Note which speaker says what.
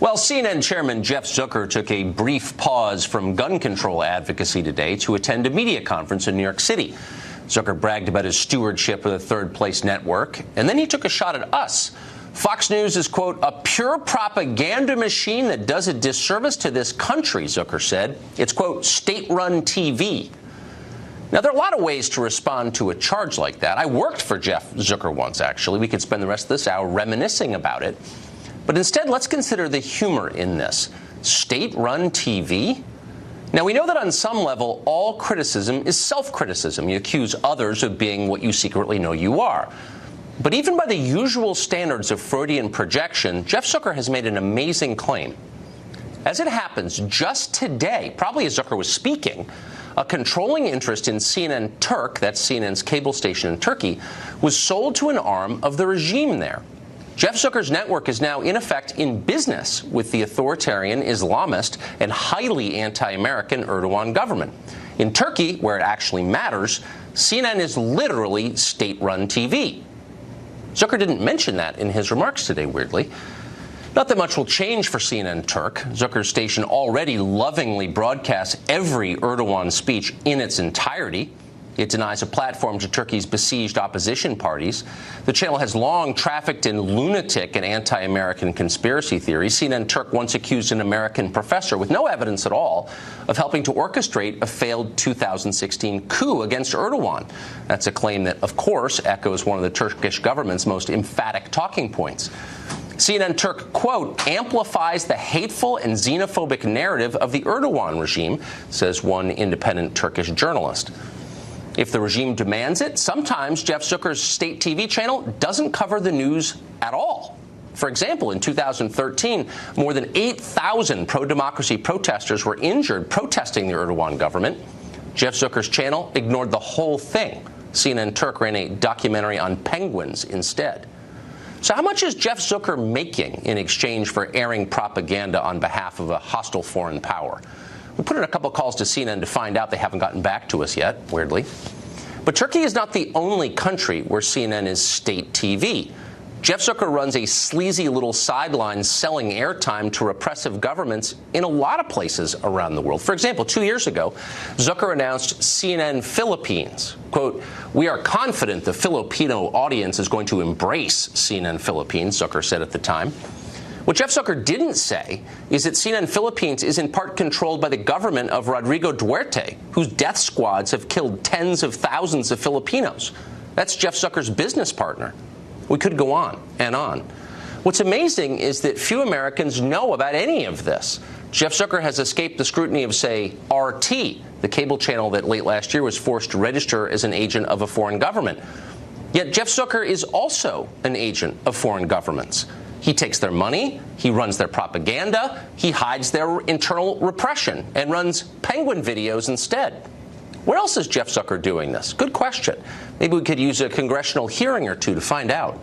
Speaker 1: Well, CNN chairman Jeff Zucker took a brief pause from gun control advocacy today to attend a media conference in New York City. Zucker bragged about his stewardship of the Third Place Network, and then he took a shot at us. Fox News is, quote, a pure propaganda machine that does a disservice to this country, Zucker said. It's, quote, state-run TV. Now, there are a lot of ways to respond to a charge like that. I worked for Jeff Zucker once, actually. We could spend the rest of this hour reminiscing about it. But instead, let's consider the humor in this. State-run TV? Now, we know that on some level, all criticism is self-criticism. You accuse others of being what you secretly know you are. But even by the usual standards of Freudian projection, Jeff Zucker has made an amazing claim. As it happens, just today, probably as Zucker was speaking, a controlling interest in CNN Turk, that's CNN's cable station in Turkey, was sold to an arm of the regime there. Jeff Zucker's network is now, in effect, in business with the authoritarian, Islamist, and highly anti-American Erdogan government. In Turkey, where it actually matters, CNN is literally state-run TV. Zucker didn't mention that in his remarks today, weirdly. Not that much will change for CNN Turk. Zucker's station already lovingly broadcasts every Erdogan speech in its entirety. It denies a platform to Turkey's besieged opposition parties. The channel has long trafficked in lunatic and anti-American conspiracy theories. CNN Turk once accused an American professor, with no evidence at all, of helping to orchestrate a failed 2016 coup against Erdogan. That's a claim that, of course, echoes one of the Turkish government's most emphatic talking points. CNN Turk, quote, amplifies the hateful and xenophobic narrative of the Erdogan regime, says one independent Turkish journalist. If the regime demands it, sometimes Jeff Zucker's state TV channel doesn't cover the news at all. For example, in 2013, more than 8,000 pro-democracy protesters were injured protesting the Erdogan government. Jeff Zucker's channel ignored the whole thing. CNN Turk ran a documentary on penguins instead. So how much is Jeff Zucker making in exchange for airing propaganda on behalf of a hostile foreign power? We put in a couple of calls to CNN to find out. They haven't gotten back to us yet, weirdly. But Turkey is not the only country where CNN is state TV. Jeff Zucker runs a sleazy little sideline selling airtime to repressive governments in a lot of places around the world. For example, 2 years ago, Zucker announced CNN Philippines. Quote, we are confident the Filipino audience is going to embrace CNN Philippines, Zucker said at the time. What Jeff Zucker didn't say is that CNN Philippines is in part controlled by the government of Rodrigo Duterte, whose death squads have killed tens of thousands of Filipinos. That's Jeff Zucker's business partner. We could go on and on. What's amazing is that few Americans know about any of this. Jeff Zucker has escaped the scrutiny of, say, RT, the cable channel that late last year was forced to register as an agent of a foreign government. Yet Jeff Zucker is also an agent of foreign governments. He takes their money, he runs their propaganda, he hides their internal repression and runs penguin videos instead. Where else is Jeff Zucker doing this? Good question. Maybe we could use a congressional hearing or two to find out.